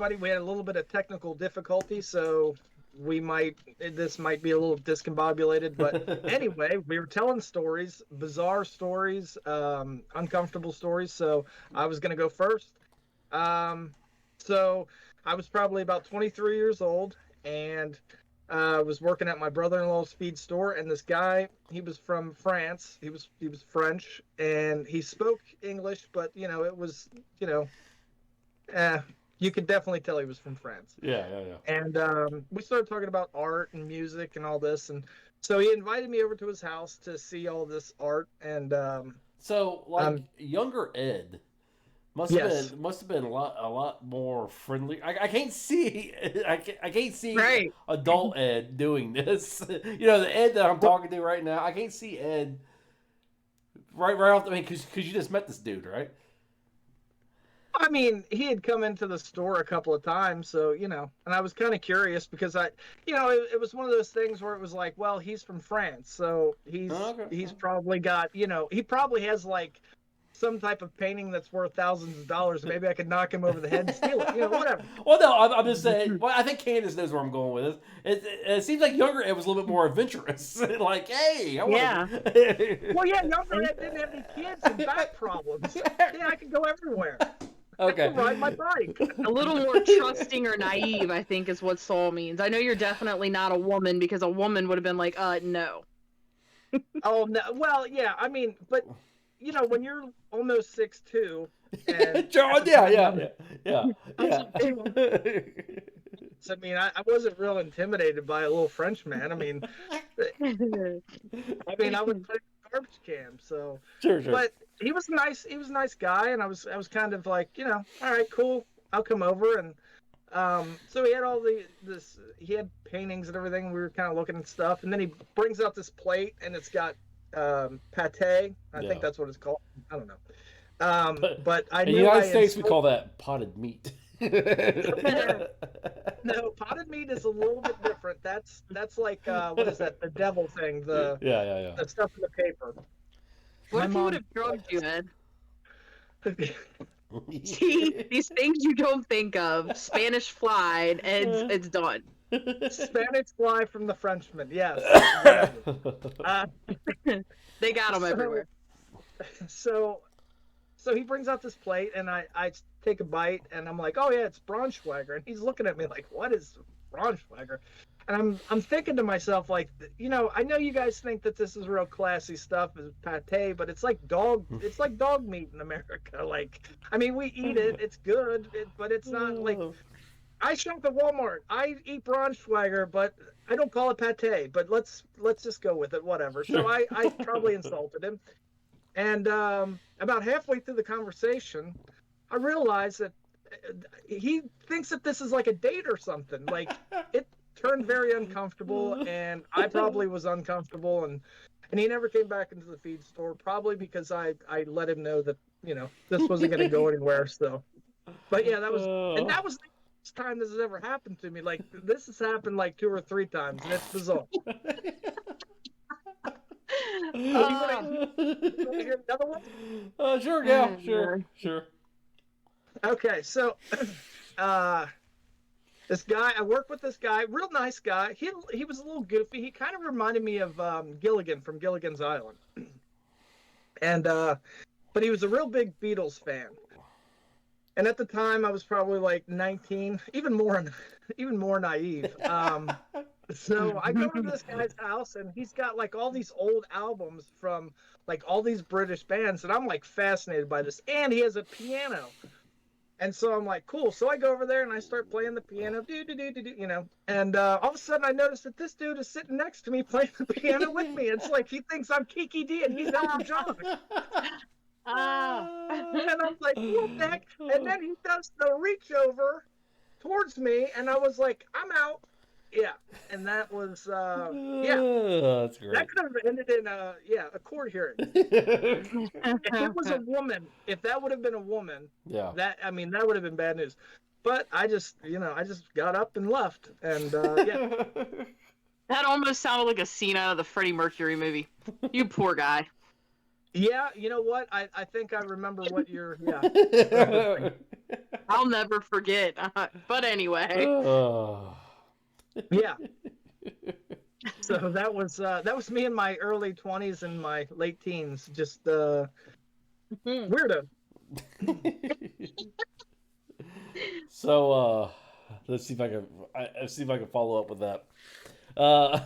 everybody. We had a little bit of technical difficulty, so this might be a little discombobulated. But anyway, we were telling stories, bizarre stories, uncomfortable stories. So I was going to go first. So I was probably about 23 years old, and was working at my brother-in-law's feed store, and this guy, he was from France. He was French, and he spoke English, but it was you could definitely tell he was from France. Yeah. And we started talking about art and music and all this, and so he invited me over to his house to see all this art. And So, like, younger Ed yes, must have been a lot more friendly. I can't see I can't see right. adult Ed doing this. The Ed that I'm talking to right now. I can't see Ed right off. I mean, because you just met this dude, right? I mean, he had come into the store a couple of times, so and I was kind of curious because it was one of those things where it was like, well, he's from France, so he's probably got, he probably has like some type of painting that's worth thousands of dollars. Maybe I could knock him over the head and steal it, whatever. Well, no, I'm just saying. Well, I think Candace knows where I'm going with this. It seems like younger Ed was a little bit more adventurous. Like, hey, I want Yeah. Well, yeah, younger Ed didn't have any kids and back problems. Yeah, I could go everywhere. Okay. I could ride my bike. A little more trusting or naive, I think, is what soul means. I know you're definitely not a woman, because a woman would have been like, no. Oh, no. Well, yeah, I mean, but when you're almost 6'2", and John, yeah. So, I mean, I wasn't real intimidated by a little French man. I mean, I would play garbage can. So, Sure. But he was a nice guy, and I was kind of like, all right, cool, I'll come over. And so he had he had paintings and everything. We were kind of looking at stuff, and then he brings out this plate, and it's got pate. I think that's what it's called. I don't know. But I in knew the United States we call that potted meat. No, potted meat is a little bit different. That's like what is that? The devil thing. The stuff in the paper. What if he would have drugged you, Ed? See, these things you don't think of. Spanish fly, and it's done. Spanish fly from the Frenchman. Yes. They got them everywhere. So he brings out this plate, and I take a bite, and I'm like, oh yeah, it's Braunschweiger. And he's looking at me like, what is Braunschweiger? And I'm thinking to myself, like, I know you guys think that this is real classy stuff, is pate, but it's like dog meat in America. Like, I mean, we eat it, it's good, but it's not like. I shop at Walmart. I eat Braunschweiger, but I don't call it pate. But let's just go with it, whatever. So I probably insulted him, and about halfway through the conversation, I realized that he thinks that this is like a date or something. Like, it turned very uncomfortable, and I probably was uncomfortable, and he never came back into the feed store, probably because I let him know that this wasn't going to go anywhere. So, but yeah, that was the first time this has ever happened to me. Like, this has happened like 2 or 3 times, and it's bizarre. You want to hear another one? Sure, yeah, sure. Okay, so this guy, I worked with this guy, real nice guy. He was a little goofy. He kind of reminded me of Gilligan from Gilligan's Island. And but he was a real big Beatles fan. And at the time I was probably like 19, even more naive. So I go to this guy's house, and he's got like all these old albums from like all these British bands, and I'm like fascinated by this. And he has a piano. And so I'm like, cool. So I go over there and I start playing the piano, and all of a sudden I notice that this dude is sitting next to me playing the piano with me. It's like he thinks I'm Kiki D and he's Elton John. And I'm like, what the heck? And then he does the reach over towards me, and I was like, I'm out. Yeah. And that was, That's great. That could have ended in a court hearing. If it was a woman, if that would have been a woman, that would have been bad news. But I just got up and left, and That almost sounded like a scene out of the Freddie Mercury movie. You poor guy. Yeah, you know what? I think I remember what you're. Yeah. I'll never forget. But anyway. Yeah. So that was me in my early 20s and my late teens. Just weirdo. So let's see if I can follow up with that. I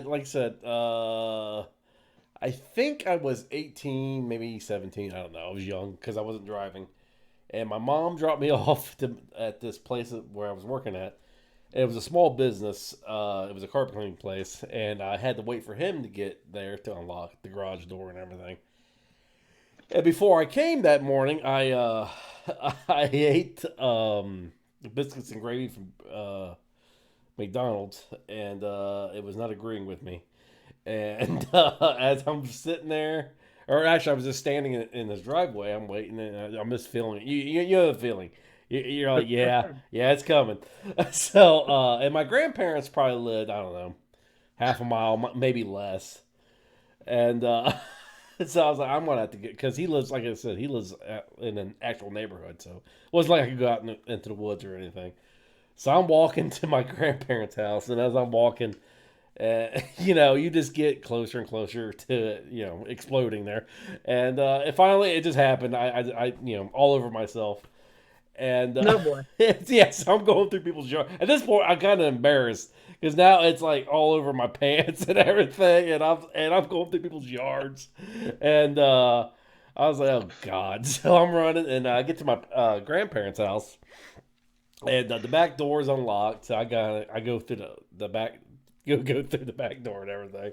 like I said, I think I was 18, maybe 17. I don't know. I was young because I wasn't driving, and my mom dropped me off at this place where I was working at. And it was a small business. It was a carpet cleaning place, and I had to wait for him to get there to unlock the garage door and everything. And before I came that morning, I ate biscuits and gravy from McDonald's, and it was not agreeing with me. And as I'm sitting there, or actually, I was just standing in this driveway. I'm waiting, and I'm just feeling it. You know the feeling. You're like, yeah, it's coming. So, and my grandparents probably lived, I don't know, half a mile, maybe less. And so I was like, I'm gonna have to get, because he lives, like I said, he lives in an actual neighborhood, so it wasn't like I could go out into the woods or anything. So I'm walking to my grandparents' house, and as I'm walking, you just get closer and closer to exploding there, and finally it just happened. I all over myself, and No boy. so I'm going through people's yard. At this point, I'm kind of embarrassed because now it's like all over my pants and everything, and I'm going through people's yards, and I was like, oh God! So I'm running, and I get to my grandparents' house, and the back door is unlocked. So I go through the back. Go through the back door and everything,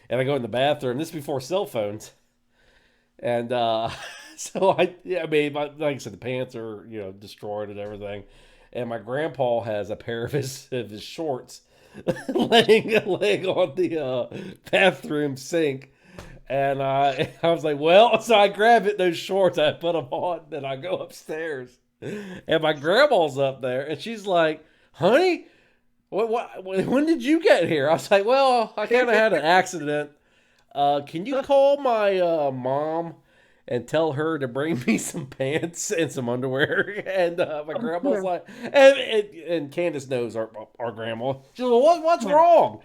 and I go in the bathroom. This is before cell phones, and so like I said, the pants are destroyed and everything, and my grandpa has a pair of his shorts laying on the bathroom sink, and I was like, well, so I grab those shorts, I put them on, then I go upstairs, and my grandma's up there, and she's like, honey. When did you get here? I was like, well, I kind of had an accident. Can you call my mom and tell her to bring me some pants and some underwear? And my grandma's like, and Candace knows our grandma. She's like, what's wrong?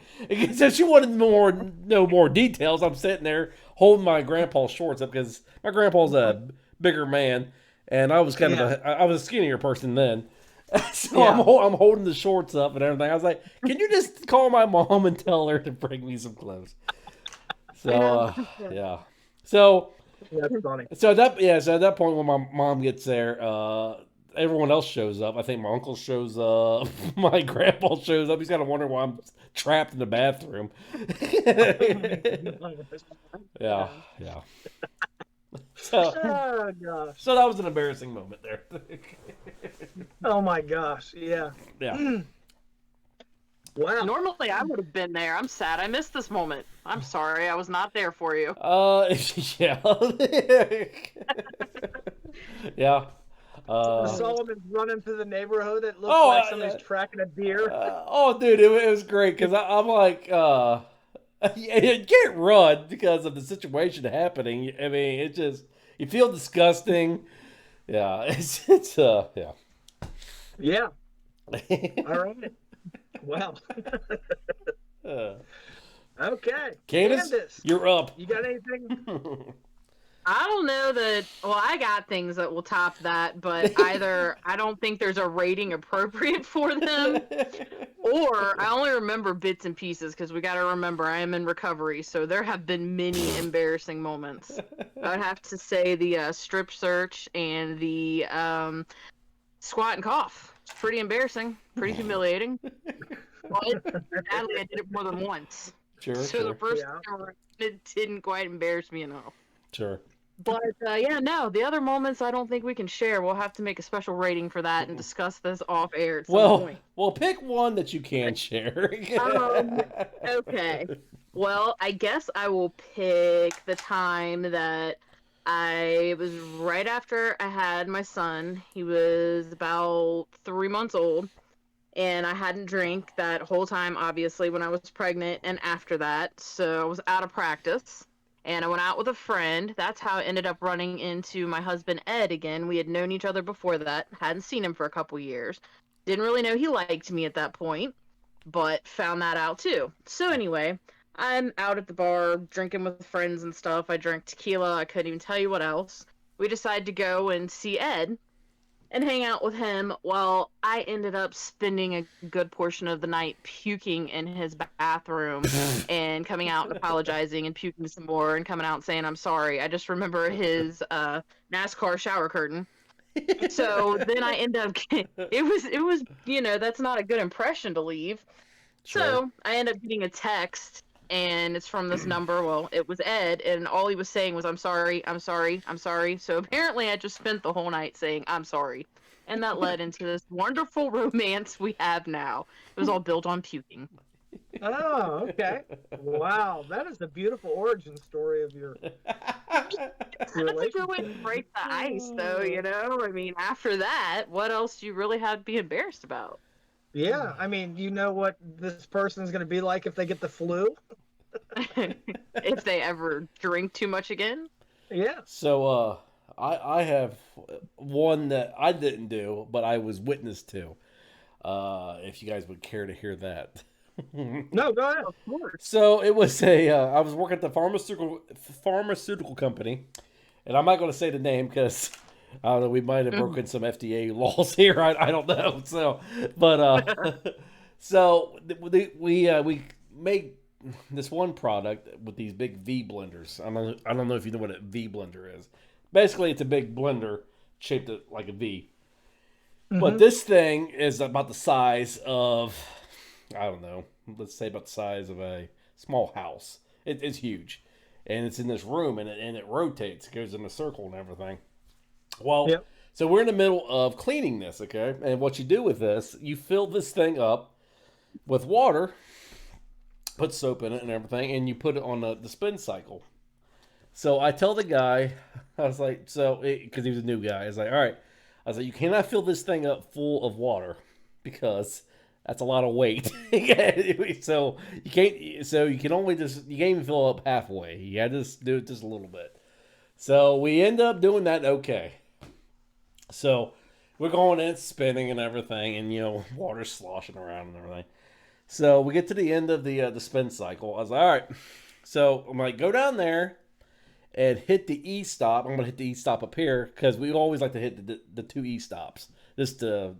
So she wanted to know more details. I'm sitting there holding my grandpa's shorts up because my grandpa's a bigger man, and I was I was a skinnier person then. So yeah. I'm holding the shorts up and everything. I was like, can you just call my mom and tell her to bring me some clothes? So, yeah. So, that's funny. So at that point when my mom gets there, everyone else shows up. I think my uncle shows up. My grandpa shows up. He's got to wonder why I'm trapped in the bathroom. Yeah. So, oh gosh. So that was an embarrassing moment there. Oh my gosh, yeah. Wow. Normally I would have been there. I'm sad. I missed this moment. I'm sorry. I was not there for you. Yeah. Yeah. Solomon's running through the neighborhood. It looks like somebody's tracking a deer. Dude, it was great because I'm like, you can't run because of the situation happening. I mean, it just, you feel disgusting. Yeah, it's yeah. Yeah. All right. Wow. Okay. Candace, you're up. You got anything? I don't know that. Well, I got things that will top that, but either I don't think there's a rating appropriate for them, or I only remember bits and pieces because we got to remember I am in recovery, so there have been many embarrassing moments. I would have to say the strip search and the squat and cough. It's pretty embarrassing, pretty humiliating. But sadly, I did it more than once. Sure. The first time it didn't quite embarrass me enough. Sure. But the other moments I don't think we can share. We'll have to make a special rating for that and discuss this off air at some point. Well, pick one that you can share. Okay. Well, I guess I will pick the time that it was right after I had my son. He was about 3 months old, and I hadn't drank that whole time, obviously, when I was pregnant and after that. So I was out of practice. And I went out with a friend. That's how I ended up running into my husband Ed again. We had known each other before that, hadn't seen him for a couple years. Didn't really know he liked me at that point, but found that out too. So anyway, I'm out at the bar drinking with friends and stuff. I drank tequila. I couldn't even tell you what else. We decided to go and see Ed and hang out with him. Well, I ended up spending a good portion of the night puking in his bathroom and coming out and apologizing and puking some more and coming out and saying I'm sorry. I just remember his NASCAR shower curtain. So then I end up it was that's not a good impression to leave. Sure. So I end up getting a text, and it's from this number. Well, it was Ed, and all he was saying was, I'm sorry, I'm sorry, I'm sorry. So apparently I just spent the whole night saying, I'm sorry. And that led into this wonderful romance we have now. It was all built on puking. Oh, okay. Wow, that is a beautiful origin story of your That's a good way to break the ice, though, I mean, after that, what else do you really have to be embarrassed about? Yeah, I mean, you know what this person is going to be like if they get the flu? If they ever drink too much again? Yeah. So, I have one that I didn't do, but I was witness to. If you guys would care to hear that. No, go ahead. Of course. So it was I was working at the pharmaceutical company, and I'm not going to say the name because I don't know, we might have broken some FDA laws here. I don't know. So, but so we made this one product with these big V blenders. I don't know if you know what a V blender is. Basically, it's a big blender shaped like a V. But this thing is about the size of, I don't know, let's say about the size of a small house. It's huge. And it's in this room, and it rotates. It goes in a circle and everything. Well, Yep. So we're in the middle of cleaning this, okay? And what you do with this, you fill this thing up with water, put soap in it and everything, and you put it on the spin cycle. So I tell the guy, I was like, because he was a new guy, I was like, all right. I was like, you cannot fill this thing up full of water because that's a lot of weight. So you can't. So you can only you can't even fill up halfway. You got to just do it just a little bit. So we end up doing that. Okay. So we're going in, spinning and everything, and water's sloshing around and everything. So we get to the end of the spin cycle. I was like, all right. So I'm like, go down there and hit the E stop. I'm going to hit the E stop up here because we always like to hit the two E stops just to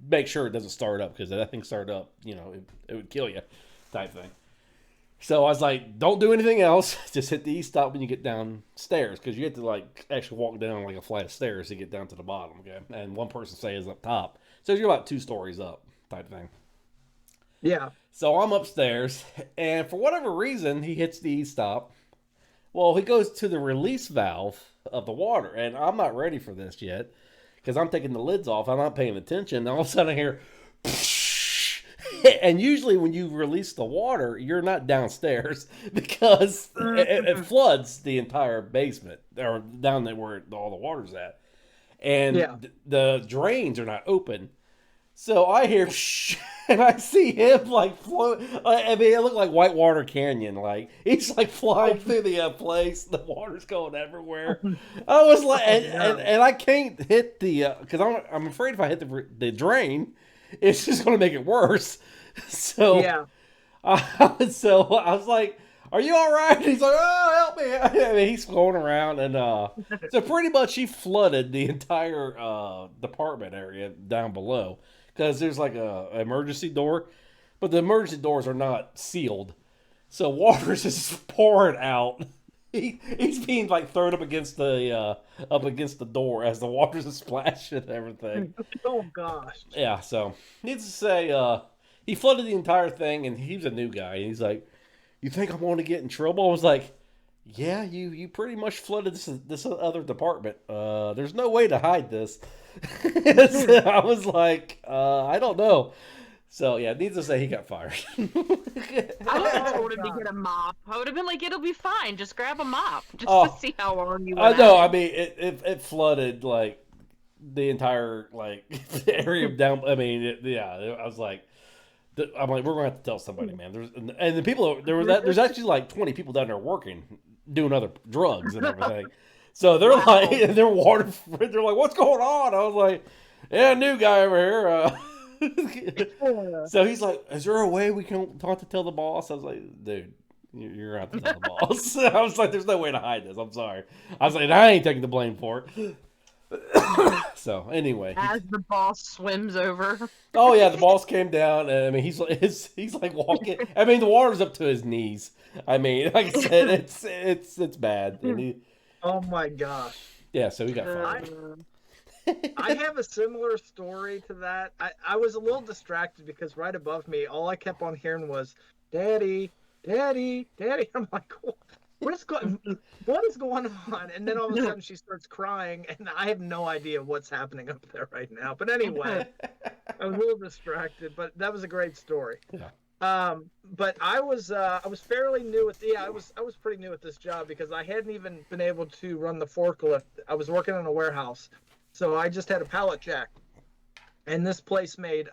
make sure it doesn't start up because if that thing started up, it would kill you type thing. So I was like, don't do anything else. Just hit the E stop when you get downstairs because you have to actually walk down like a flight of stairs to get down to the bottom. Okay. And one person stays up top. So you're about 2 stories up type thing. Yeah. So I'm upstairs and for whatever reason, he hits the E stop. Well, he goes to the release valve of the water, and I'm not ready for this yet because I'm taking the lids off. I'm not paying attention. And all of a sudden I hear, and usually when you release the water, you're not downstairs because it floods the entire basement or down there where all the water's at. And the drains are not open. So I hear, and I see him float. I mean, it looked like Whitewater Canyon. He's flying through the place. The water's going everywhere. I was like, and I can't hit the because I'm afraid if I hit the drain, it's just going to make it worse. So Yeah. So I was like, "Are you all right?" He's like, "Oh, help me!" I mean, he's going around, and so pretty much he flooded the entire department area down below. Because there's a emergency door, but the emergency doors are not sealed, so water's just pouring out. He's being thrown up against the door as the water's just splashing and everything. Oh gosh. Yeah, so needless to say, he flooded the entire thing, and he was a new guy. And he's like, "You think I'm going to get in trouble?" I was like, "Yeah, you pretty much flooded this other department. There's no way to hide this." So I was like, I don't know. So yeah, needless to say, he got fired. I would have told him to get a mop. I would have been like, "It'll be fine. Just grab a mop, just to see how long you." I know. I mean, it flooded the entire area down. I mean, I was like, I'm like, we're gonna have to tell somebody, man. There's the people there's actually 20 people down there working doing other drugs and everything. So they're Wow. like, they're like, what's going on? I was like, yeah, new guy over here. So he's like, is there a way we can talk to tell the boss? I was like, dude, you're going to have to tell the boss. I was like, there's no way to hide this. I'm sorry. I was like, I ain't taking the blame for it. So anyway, As the boss swims over. oh yeah, the boss came down, and I mean he's like walking. I mean the water's up to his knees. I mean, like I said, it's bad. And Oh my gosh. yeah, so he got fired. I have a similar story to that. I was a little distracted because right above me, all I kept on hearing was, "Daddy, Daddy, Daddy." I'm like, what is going on? And then all of a sudden she starts crying, and I have no idea what's happening up there right now. But anyway, I was a little distracted, but that was a great story. Yeah. But I was fairly new at I was pretty new at this job because I hadn't even been able to run the forklift. I was working in a warehouse, so I just had a pallet jack, and this place made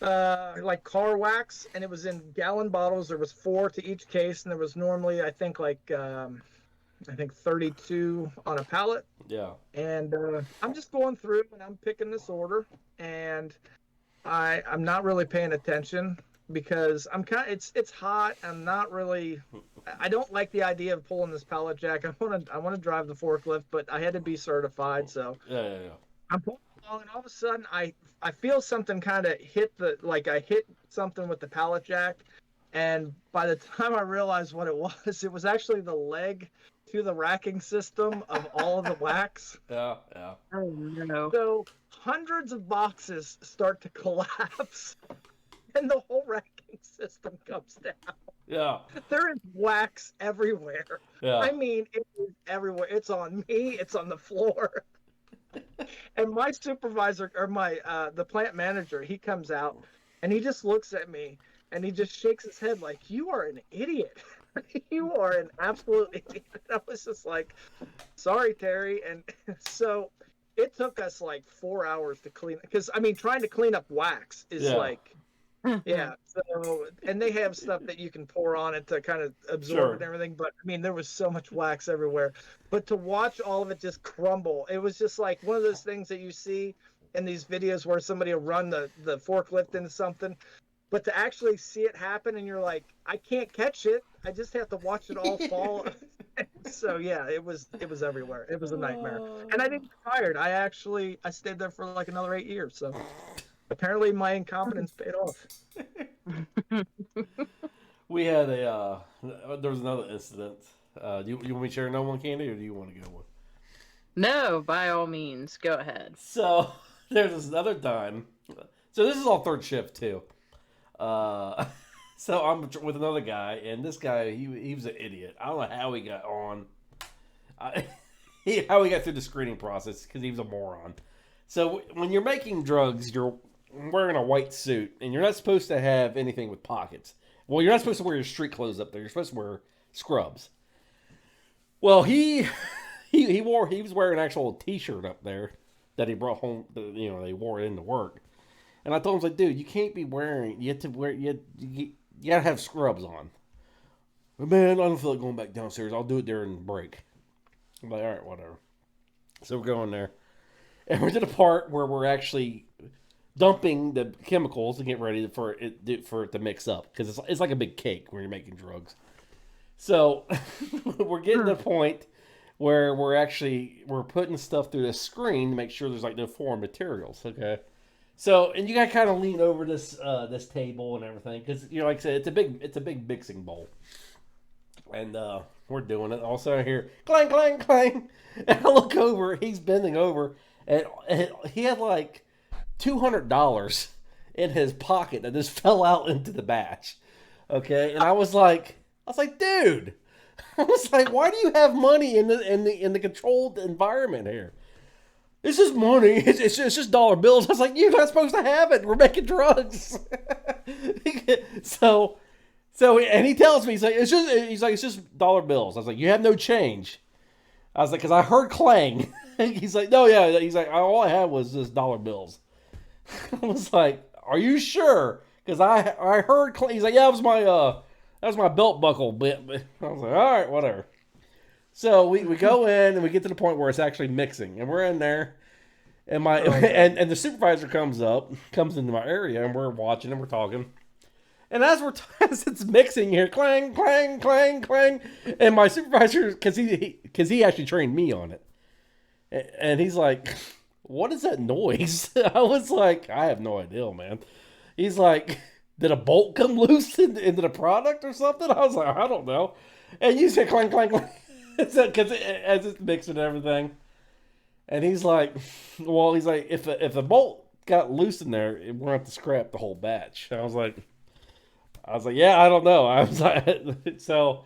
like car wax, and it was in gallon bottles. There was 4 to each case, and there was normally I think 32 on a pallet. Yeah. And I'm just going through and I'm picking this order, and I'm not really paying attention because it's hot. I don't like the idea of pulling this pallet jack. I want to drive the forklift, but I had to be certified, so Yeah. I'm pulling along, and all of a sudden I feel something kind of hit I hit something with the pallet jack, and by the time I realized what it was actually the leg to the racking system of all of the wax. Yeah. Oh no. So hundreds of boxes start to collapse, and the whole racking system comes down. Yeah. There is wax everywhere. Yeah. I mean, it is everywhere. It's on me. It's on the floor. And my supervisor, or the plant manager, he comes out, and he just looks at me, and he just shakes his head like, "You are an idiot. You are an absolute idiot." I was just like, "Sorry, Terry." And so it took us like 4 hours to clean, because I mean, trying to clean up wax is yeah. So, and they have stuff that you can pour on it to kind of absorb and everything. But I mean, there was so much wax everywhere. But to watch all of it just crumble, it was just like one of those things that you see in these videos where somebody will run the forklift into something. But to actually see it happen, and you're like, I can't catch it. I just have to watch it all fall. So yeah, it was everywhere. It was a nightmare. And I didn't get fired. I stayed there for like another 8 years. So apparently my incompetence paid off. We had there was another incident. Do you want me to share another one, Candy, or do you want to go one? No, by all means, go ahead. So there's this another time. So this is all third shift too. So I'm with another guy, and this guy, he was an idiot. I don't know how he got on. How he got through the screening process, because he was a moron. So when you're making drugs, you're wearing a white suit, and you're not supposed to have anything with pockets. Well, you're not supposed to wear your street clothes up there. You're supposed to wear scrubs. Well, he was wearing an actual T-shirt up there that he brought home. They wore it into work. And I told him, I was like, dude, you can't be wearing. You gotta have scrubs on. But man, I don't feel like going back downstairs. I'll do it during break. I'm like, all right, whatever. So we're going there, and we're to the part where we're actually dumping the chemicals to get ready for it to mix up, because it's like a big cake when you're making drugs. So we're getting to the point where we're putting stuff through this screen to make sure there's like no foreign materials. Okay. So, and you gotta kind of lean over this table and everything, because like I said, it's a big mixing bowl, and we're doing it. All of a sudden, I hear clang, clang, clang, and I look over. He's bending over, and he had like $200 in his pocket that just fell out into the batch. Okay, and I was like, dude, I was like, why do you have money in the controlled environment here? It's just money. It's just dollar bills. I was like, you're not supposed to have it. We're making drugs. So, and he tells me, it's just dollar bills. I was like, you have no change. I was like, because I heard clang. He's like, no, yeah. He's like, all I had was just dollar bills. I was like, are you sure? Because I heard clang. He's like, yeah, it was that was my belt buckle bit. But I was like, all right, whatever. So we go in and we get to the point where it's actually mixing, and we're in there, and and the supervisor comes into my area, and we're watching and we're talking, and as as it's mixing here, clang, clang, clang, clang, and my supervisor, because he actually trained me on it, and he's like, "What is that noise?" I was like, "I have no idea, man." He's like, "Did a bolt come loose into the product or something?" I was like, "I don't know," and you said clang, clang, clang. Because as it's mixing and everything, and he's like, if the bolt got loose in there, we're gonna have to scrap the whole batch. And I was like, yeah, I don't know. I was like, so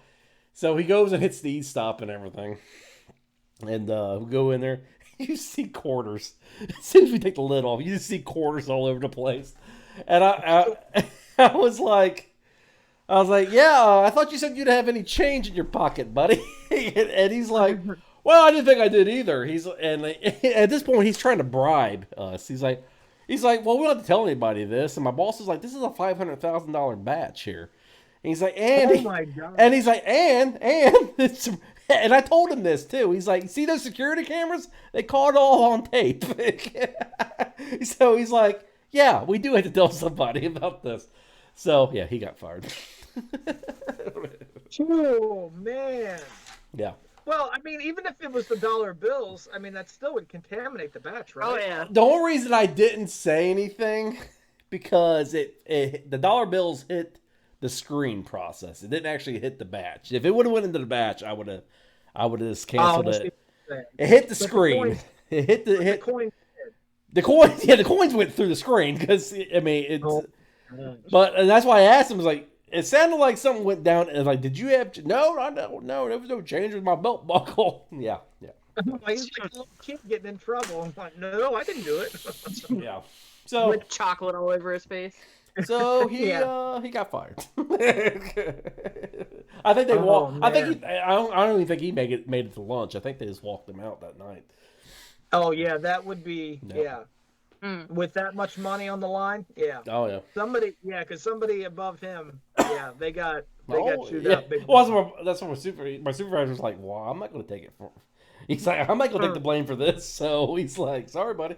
he goes and hits the e-stop and everything, and we go in there. You see quarters as soon as we take the lid off. You just see quarters all over the place, and I was like. Yeah, I thought you said you'd have any change in your pocket, buddy. And he's like, well, I didn't think I did either. And at this point, he's trying to bribe us. He's like, well, we don't have to tell anybody this. And my boss is like, this is a $500,000 batch here. And he's like, oh my God. And he's like, and I told him this too. He's like, see those security cameras? They caught it all on tape. So he's like, yeah, we do have to tell somebody about this. So yeah, he got fired. Oh man. Yeah. Well, I mean, even if it was the dollar bills, I mean, that still would contaminate the batch, right? Oh yeah. The only reason I didn't say anything because the dollar bills hit the screen process. It didn't actually hit the batch. If it would have went into the batch, I would have just canceled it. It hit the screen. It hit the coins. The coins. Yeah, the coins went through the screen because I mean it's. Oh. But and that's why I asked him. Was like, it sounded like something went down. And like, did you have? No, there was no change with my belt buckle. Yeah. He's like a little kid getting in trouble. I'm like, no, I didn't do it. Yeah. So with chocolate all over his face. So he got fired. I think they walked. I think I don't even think he made it to lunch. I think they just walked him out that night. Oh yeah, that would be yeah. With that much money on the line, yeah. Oh yeah. Because somebody above him, yeah, they got chewed up. Well, that's what my supervisor was like. Well, I'm not going to take it for. He's like, I'm not going to take the blame for this. So he's like, sorry, buddy.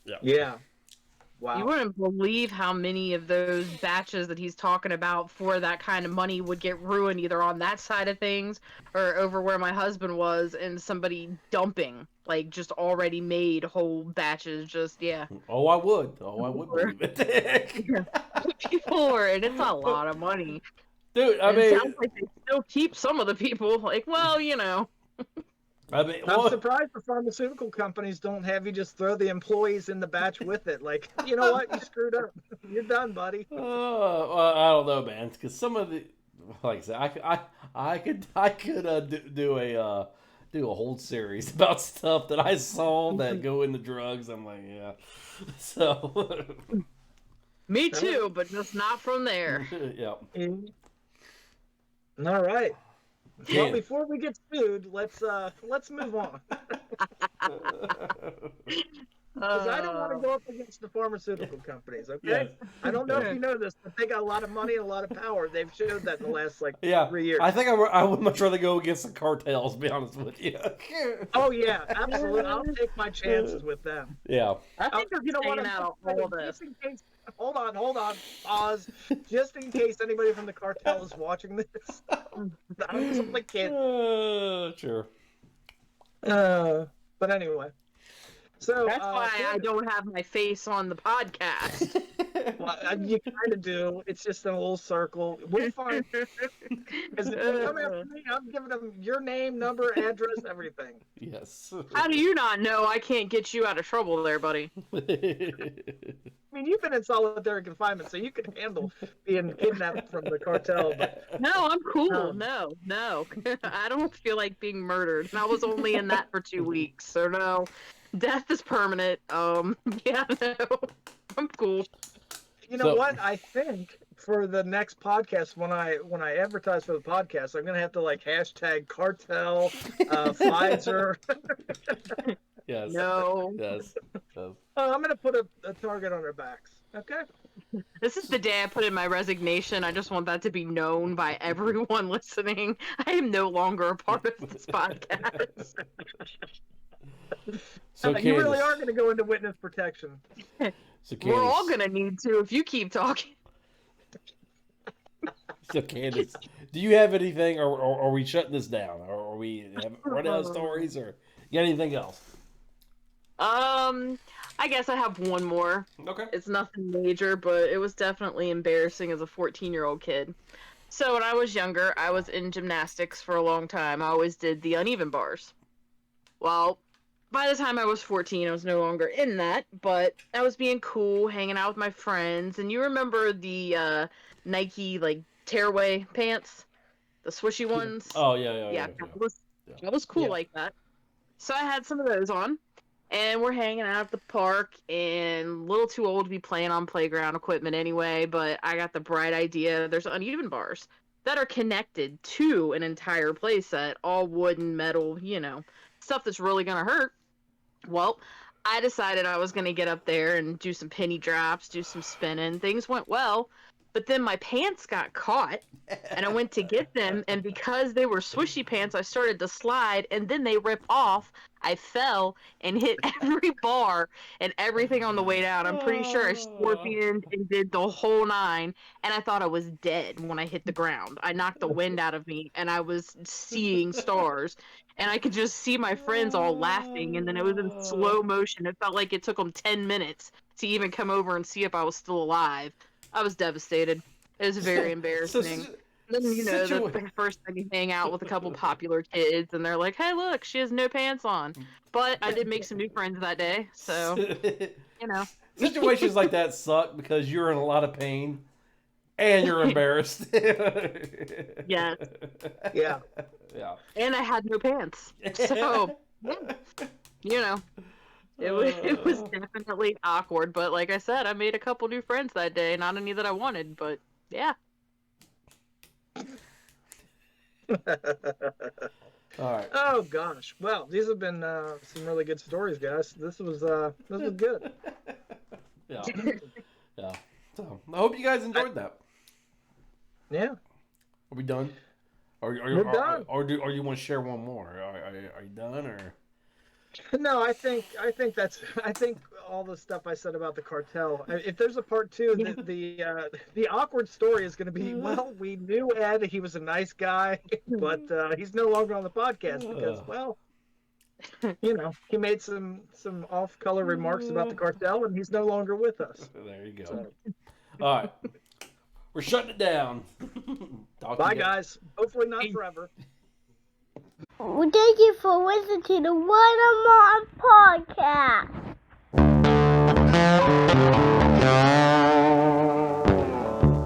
Yeah. Yeah. Wow. You wouldn't believe how many of those batches that he's talking about for that kind of money would get ruined either on that side of things or over where my husband was and somebody dumping like just already made whole batches. Just Oh, I would believe it. Before, and it's a lot of money, dude. I mean, it sounds like they still keep some of the people. Like, well, you know. I mean, I'm surprised the pharmaceutical companies don't have you just throw the employees in the batch with it. Like, you know what? You screwed up. You're done, buddy. Well, I don't know, man. Because some of the, like I said, I could do a whole series about stuff that I saw that go into drugs. I'm like, yeah. So. Me too, but just not from there. Yeah. All right. Well, before we get sued, let's move on. Because I don't want to go up against the pharmaceutical companies, okay? Yes. I don't know if you know this, but they got a lot of money and a lot of power. They've showed that in the last 3 years. I think I would much rather go against the cartels, to be honest with you. Oh yeah, absolutely. I'll take my chances with them. Yeah. I think they're staying out of all this. Hold on, pause. Just in case anybody from the cartel is watching this. I'm like kid. Sure. But anyway. So that's why I don't have my face on the podcast. Well, you kind of do. It's just a little circle. We're fine. Because if you come after me, I'm giving them your name, number, address, everything. Yes. How do you not know I can't get you out of trouble there, buddy? I mean, you've been in solitary confinement, so you can handle being kidnapped from the cartel. But no, I'm cool. No. I don't feel like being murdered. And I was only in that for 2 weeks, so no. Death is permanent. Yeah, no. I'm cool. You know what? I think for the next podcast, when I advertise for the podcast, I'm gonna have to like hashtag cartel, Pfizer. Yes. No. Yes. I'm gonna put a target on their backs. Okay. This is the day I put in my resignation. I just want that to be known by everyone listening. I am no longer a part of this podcast. So You really Candace- are going to go into witness protection. So We're all Candace- gonna need to if you keep talking. So Candace, do you have anything, or are we shutting this down? Or are we running out of stories, or you got anything else? I guess I have one more. Okay. It's nothing major, but it was definitely embarrassing as a 14-year-old kid. So when I was younger, I was in gymnastics for a long time. I always did the uneven bars. Well, by the time I was 14, I was no longer in that, but I was being cool, hanging out with my friends. And you remember the Nike like tearaway pants, the swishy ones? Oh yeah. Yeah, I was cool Yeah. like that. So I had some of those on, and we're hanging out at the park, and a little too old to be playing on playground equipment anyway, but I got the bright idea. There's uneven bars that are connected to an entire playset, all wood and metal, stuff that's really going to hurt. Well, I decided I was going to get up there and do some penny drops, do some spinning. Things went well, but then my pants got caught, and I went to get them, and because they were swishy pants, I started to slide, and then they rip off. I fell and hit every bar and everything on the way down. I'm pretty sure I scorpioned and did the whole 9, and I thought I was dead when I hit the ground. I knocked the wind out of me, and I was seeing stars, and I could just see my friends all laughing, and then it was in slow motion. It felt like it took them 10 minutes to even come over and see if I was still alive. I was devastated. It was very embarrassing. Then, the first time you hang out with a couple popular kids, and they're like, hey, look, she has no pants on. But I did make some new friends that day, so, Situations like that suck because you're in a lot of pain and you're embarrassed. Yes. Yeah. Yeah. And I had no pants. So, yeah. It was definitely awkward, but like I said, I made a couple new friends that day. Not any that I wanted, but yeah. All right. Oh gosh. Well, these have been some really good stories, guys. This was good. Yeah. Yeah. So I hope you guys enjoyed that. Yeah. Are we done? We're done. Or do you want to share one more? Are you done or? No, I think all the stuff I said about the cartel. If there's a part 2, the awkward story is going to be, well, we knew Ed, he was a nice guy, but he's no longer on the podcast because, well, he made some off-color remarks about the cartel, and he's no longer with us. There you go. So, All right, we're shutting it down. bye, guys. Hopefully not forever. Well, thank you for listening to the One on One podcast.